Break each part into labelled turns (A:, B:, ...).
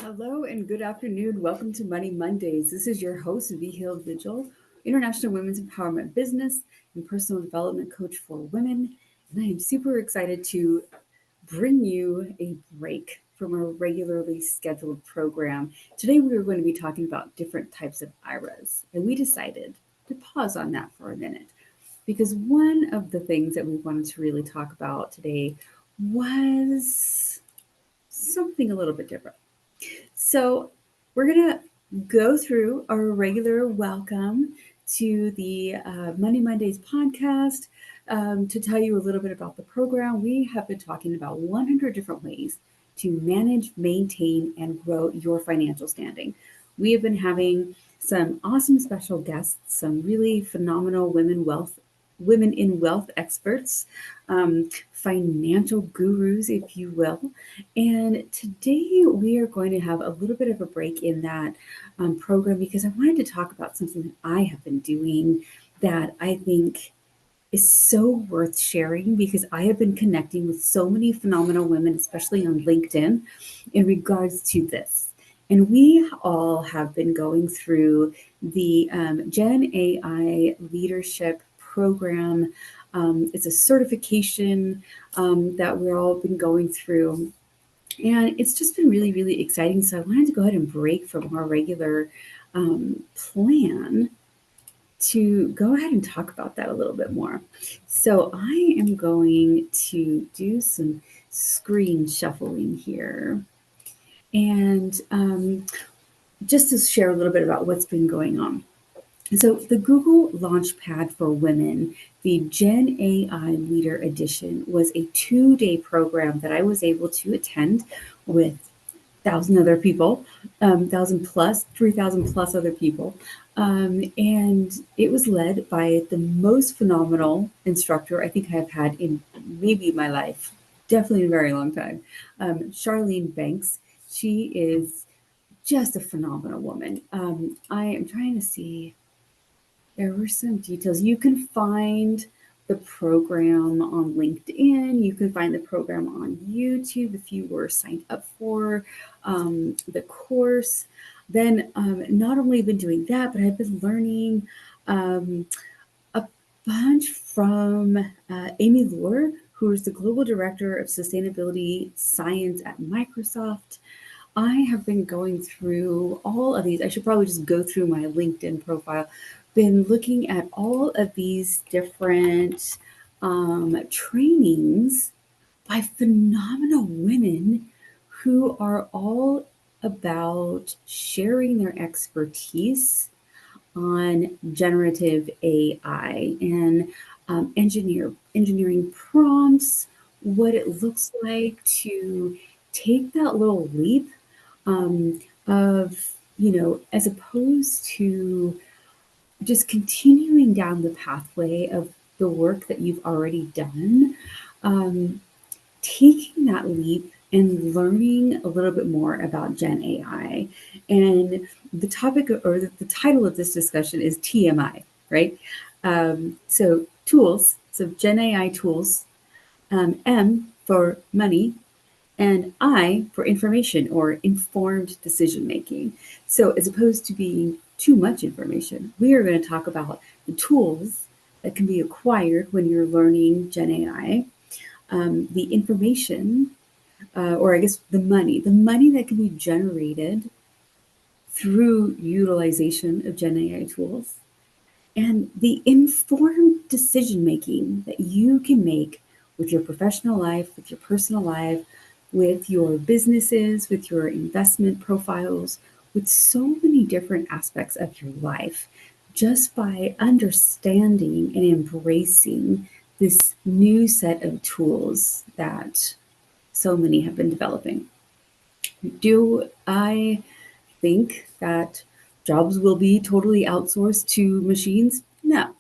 A: Hello and good afternoon. Welcome to Money Mondays. This is your host, Vihil Vigil, International Women's Empowerment Business and Personal Development Coach for Women. And I am super excited to bring you a break from our regularly scheduled program. Today, we are going to be talking about different types of IRAs, and we decided to pause on that for a minute because one of the things that we wanted to really talk about today was something a little bit different. So we're going to go through our regular welcome to the Money Mondays podcast to tell you a little bit about the program. We have been talking about 100 different ways to manage, maintain, and grow your financial standing. We have been having some awesome special guests, some really phenomenal women in wealth experts, um, financial gurus, if you will. And today we are going to have a little bit of a break in that program because I wanted to talk about something that I have been doing that I think is so worth sharing because I have been connecting with so many phenomenal women, especially on LinkedIn, in regards to this. And we all have been going through the Gen AI leadership program. It's a certification that we're all been going through. And it's just been really, really exciting. So I wanted to go ahead and break from our regular plan to go ahead and talk about that a little bit more. So I am going to do some screen shuffling here and just to share a little bit about what's been going on. So the Google Launchpad for Women, the Gen AI Leader Edition, was a 2-day program that I was able to attend with 1,000 other people, 1,000 plus, 3,000 plus other people. And it was led by the most phenomenal instructor I think I've had in maybe my life, definitely a very long time, Charlene Banks. She is just a phenomenal woman. I am trying to see, there were some details. You can find the program on LinkedIn. You can find the program on YouTube if you were signed up for the course. Then not only been doing that, but I've been learning a bunch from Amy Lohr, who is the Global Director of Sustainability Science at Microsoft. I have been going through all of these. I should probably just go through my LinkedIn profile. Been looking at all of these different trainings by phenomenal women who are all about sharing their expertise on generative AI and engineering prompts, what it looks like to take that little leap um, of, as opposed to just continuing down the pathway of the work that you've already done, um, taking that leap and learning a little bit more about Gen AI. And the topic or the title of this discussion is TMI, right? So tools, so Gen AI tools, M for money, and I for information or informed decision making. So, as opposed to being too much information, we are going to talk about the tools that can be acquired when you're learning Gen AI, the information, or I guess the money that can be generated through utilization of Gen AI tools, and the informed decision making that you can make with your professional life, with your personal life, with your businesses, with your investment profiles, with so many different aspects of your life, just by understanding and embracing this new set of tools that so many have been developing. Do I think that jobs will be totally outsourced to machines? No.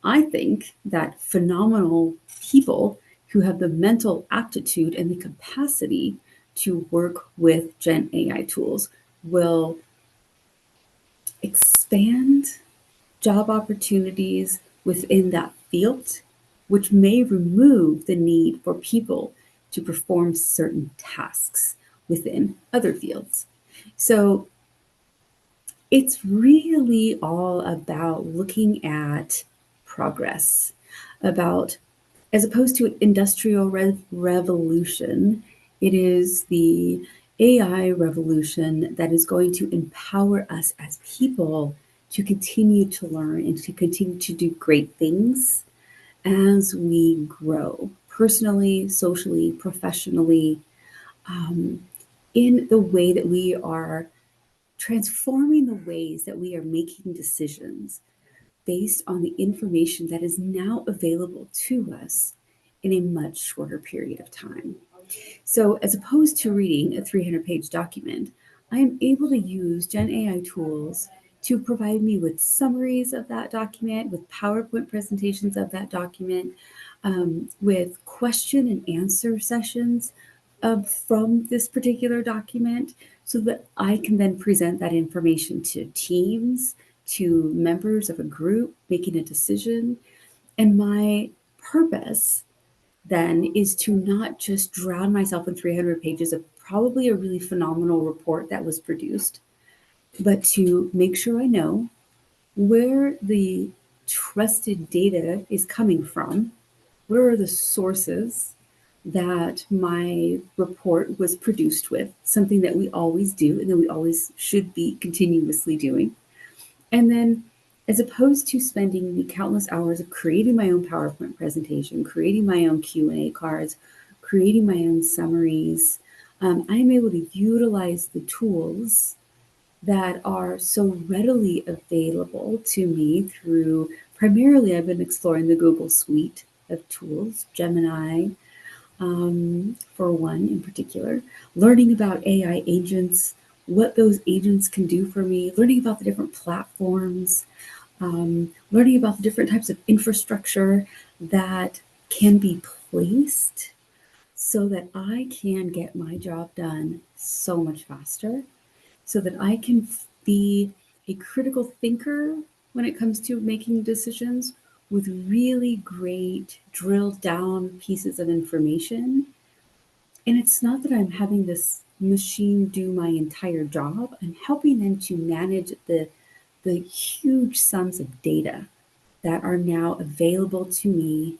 A: I think that phenomenal people who have the mental aptitude and the capacity to work with Gen AI tools will expand job opportunities within that field, which may remove the need for people to perform certain tasks within other fields. So it's really all about looking at progress, about as opposed to industrial revolution, it is the AI revolution that is going to empower us as people to continue to learn and to continue to do great things as we grow personally, socially, professionally, um, in the way that we are transforming the ways that we are making decisions based on the information that is now available to us in a much shorter period of time. So, as opposed to reading a 300-page document, I am able to use Gen AI tools to provide me with summaries of that document, with PowerPoint presentations of that document, with question and answer sessions from this particular document, so that I can then present that information to teams, to members of a group making a decision. And my purpose then is to not just drown myself in 300 pages of probably a really phenomenal report that was produced, but to make sure I know where the trusted data is coming from, where are the sources that my report was produced with, something that we always do and that we always should be continuously doing. And then, as opposed to spending the countless hours of creating my own PowerPoint presentation, creating my own Q&A cards, creating my own summaries, I'm able to utilize the tools that are so readily available to me through, primarily I've been exploring the Google suite of tools, Gemini, for one in particular, learning about AI agents, what those agents can do for me, learning about the different platforms, learning about the different types of infrastructure that can be placed so that I can get my job done so much faster, so that I can be a critical thinker when it comes to making decisions with really great drilled down pieces of information. And it's not that I'm having this machine do my entire job. I'm helping them to manage the huge sums of data that are now available to me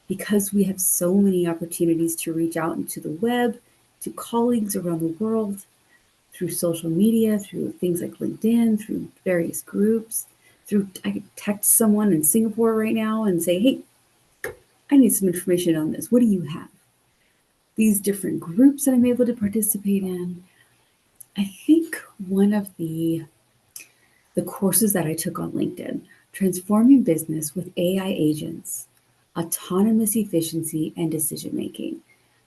A: because we have so many opportunities to reach out into the web, to colleagues around the world, through social media, through things like LinkedIn, through various groups, through I could text someone in Singapore right now and say, hey, I need some information on this. What do you have? These different groups that I'm able to participate in. I think one of the courses that I took on LinkedIn, Transforming Business with AI Agents, Autonomous Efficiency and Decision Making.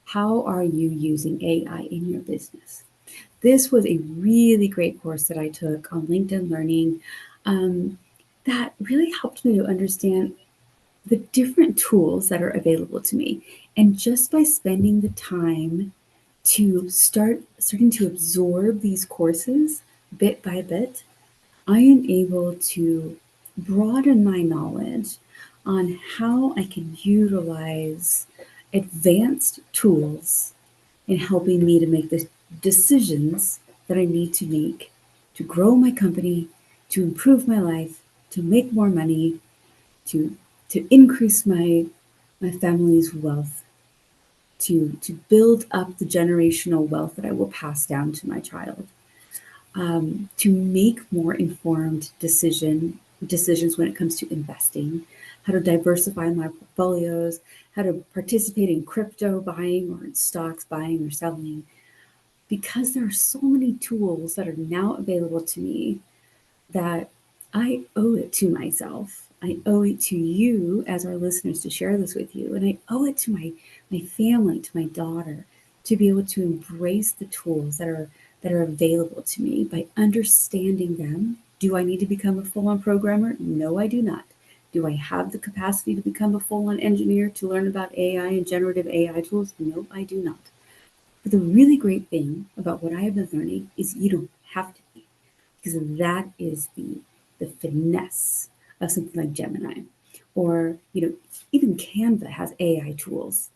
A: How are you using AI in your business? This was a really great course that I took on LinkedIn Learning, that really helped me to understand the different tools that are available to me. And just by spending the time to starting to absorb these courses bit by bit, I am able to broaden my knowledge on how I can utilize advanced tools in helping me to make the decisions that I need to make to grow my company, to improve my life, to make more money, to increase my family's wealth, to build up the generational wealth that I will pass down to my child, to make more informed decisions when it comes to investing, how to diversify my portfolios, how to participate in crypto buying or in stocks buying or selling, because there are so many tools that are now available to me that I owe it to myself. I owe it to you as our listeners to share this with you. And I owe it to my family, to my daughter, to be able to embrace the tools that are available to me by understanding them. Do I need to become a full-on programmer? No, I do not. Do I have the capacity to become a full-on engineer to learn about AI and generative AI tools? No, I do not. But the really great thing about what I have been learning is you don't have to be, because that is the finesse of something like Gemini, or even Canva has AI tools,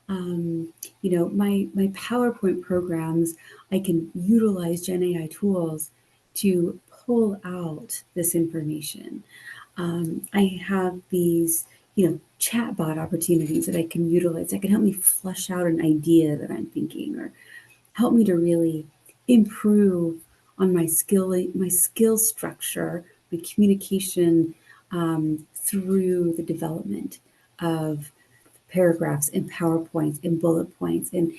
A: My PowerPoint programs, I can utilize Gen AI tools to pull out this information. I have these, chatbot opportunities that I can utilize that can help me flush out an idea that I'm thinking, or help me to really improve on my skill structure, my communication, through the development of paragraphs and PowerPoints and bullet points, and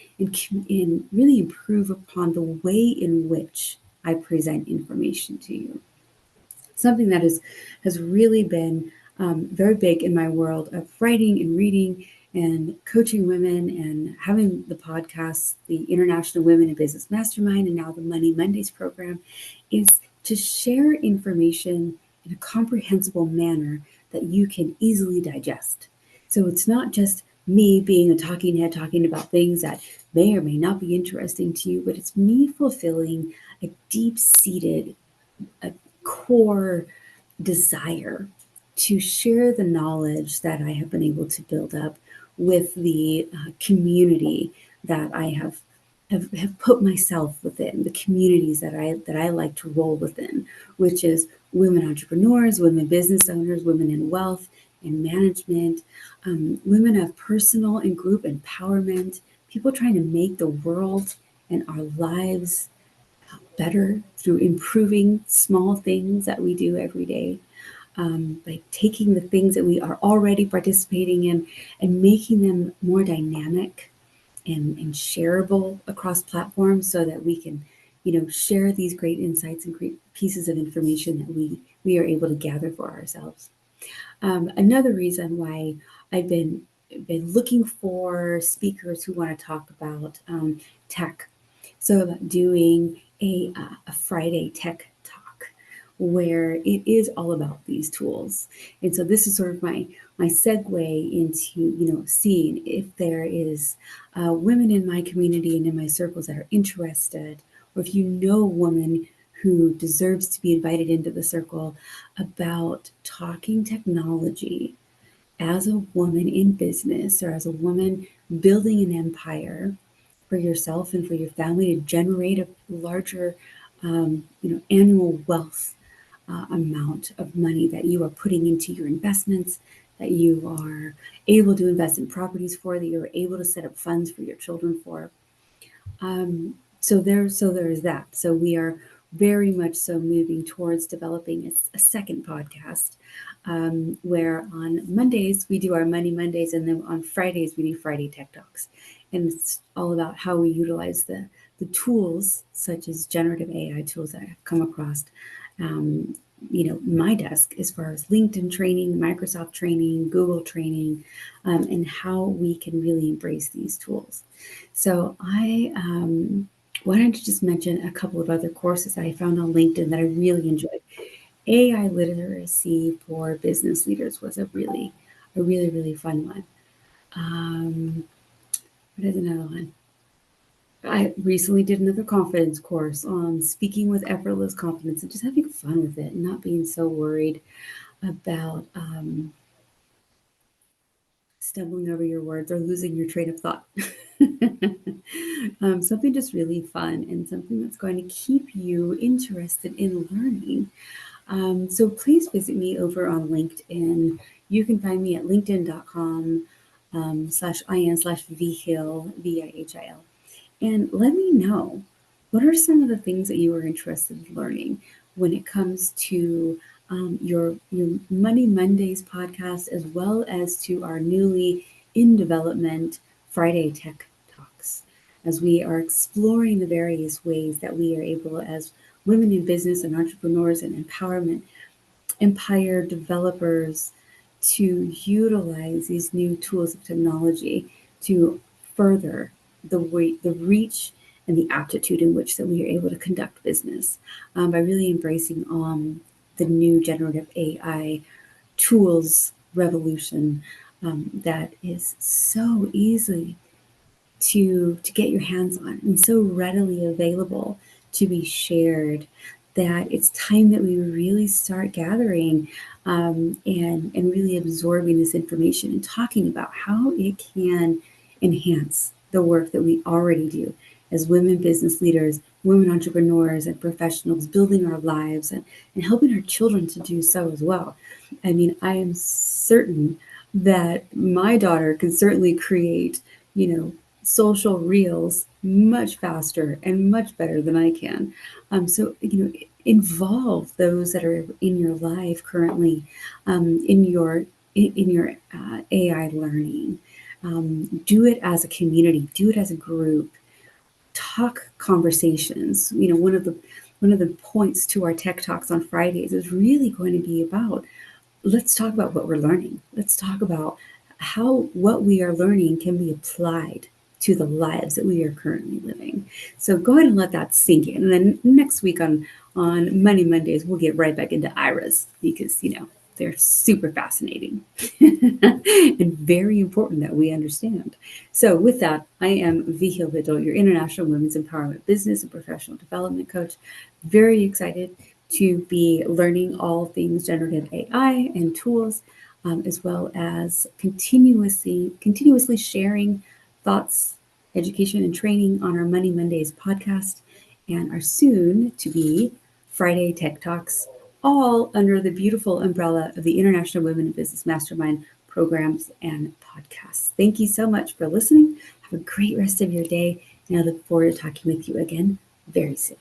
A: really improve upon the way in which I present information to you. Something that has really been very big in my world of writing and reading and coaching women and having the podcast, the International Women in Business Mastermind, and now the Money Mondays program, is to share information in a comprehensible manner that you can easily digest. So it's not just me being a talking head talking about things that may or may not be interesting to you, but it's me fulfilling a deep-seated, a core desire to share the knowledge that I have been able to build up with the community that I have put myself within, the communities that I like to roll within, which is women entrepreneurs, women business owners, women in wealth and management, women of personal and group empowerment, people trying to make the world and our lives better through improving small things that we do every day, by taking the things that we are already participating in and making them more dynamic and shareable across platforms, so that we can, share these great insights and great pieces of information that we are able to gather for ourselves. Another reason why I've been looking for speakers who want to talk about tech. So about doing a Friday tech talk where it is all about these tools. And so this is sort of my segue into, seeing if there is women in my community and in my circles that are interested, or if you know a woman who deserves to be invited into the circle, about talking technology as a woman in business, or as a woman building an empire for yourself and for your family to generate a larger, annual wealth amount of money that you are putting into your investments, that you are able to invest in properties for, that you're able to set up funds for your children for. So there is that. So we are very much so moving towards developing a second podcast, where on Mondays we do our Money Mondays, and then on Fridays we do Friday Tech Talks. And it's all about how we utilize the tools, such as generative AI tools that I've come across, my desk, as far as LinkedIn training, Microsoft training, Google training, and how we can really embrace these tools. So I wanted to just mention a couple of other courses I found on LinkedIn that I really enjoyed. AI literacy for business leaders was a really, really fun one. What is another one? I recently did another confidence course on speaking with effortless confidence and just having fun with it and not being so worried about stumbling over your words or losing your train of thought. Something just really fun and something that's going to keep you interested in learning. So please visit me over on LinkedIn. You can find me at linkedin.com /in/Vihil, Vihil. And let me know, what are some of the things that you are interested in learning when it comes to your Money Mondays podcast, as well as to our newly in development Friday Tech Talks, as we are exploring the various ways that we are able, as women in business and entrepreneurs and empowerment empire developers, to utilize these new tools of technology to further the reach and the aptitude in which that we are able to conduct business, by really embracing the new generative AI tools revolution, that is so easy to get your hands on and so readily available to be shared, that it's time that we really start gathering, and really absorbing this information and talking about how it can enhance the work that we already do as women business leaders, women entrepreneurs and professionals, building our lives and helping our children to do so as well. I mean, I am certain that my daughter can certainly create, social reels much faster and much better than I can. So, involve those that are in your life currently, in your AI learning. Do it as a community. Do it as a group. Talk conversations. One of the points to our tech talks on Fridays is really going to be about, let's talk about what we're learning. Let's talk about how what we are learning can be applied to the lives that we are currently living. So go ahead and let that sink in. And then next week on Money Mondays, we'll get right back into IRAs because, they're super fascinating and very important that we understand. So with that, I am Vihil H, your International Women's Empowerment Business and Professional Development Coach. Very excited to be learning all things generative AI and tools, as well as continuously sharing thoughts, education, and training on our Money Mondays podcast and our soon to be Friday Tech Talks, all under the beautiful umbrella of the International Women in Business Mastermind programs and podcasts. Thank you so much for listening. Have a great rest of your day, and I look forward to talking with you again very soon.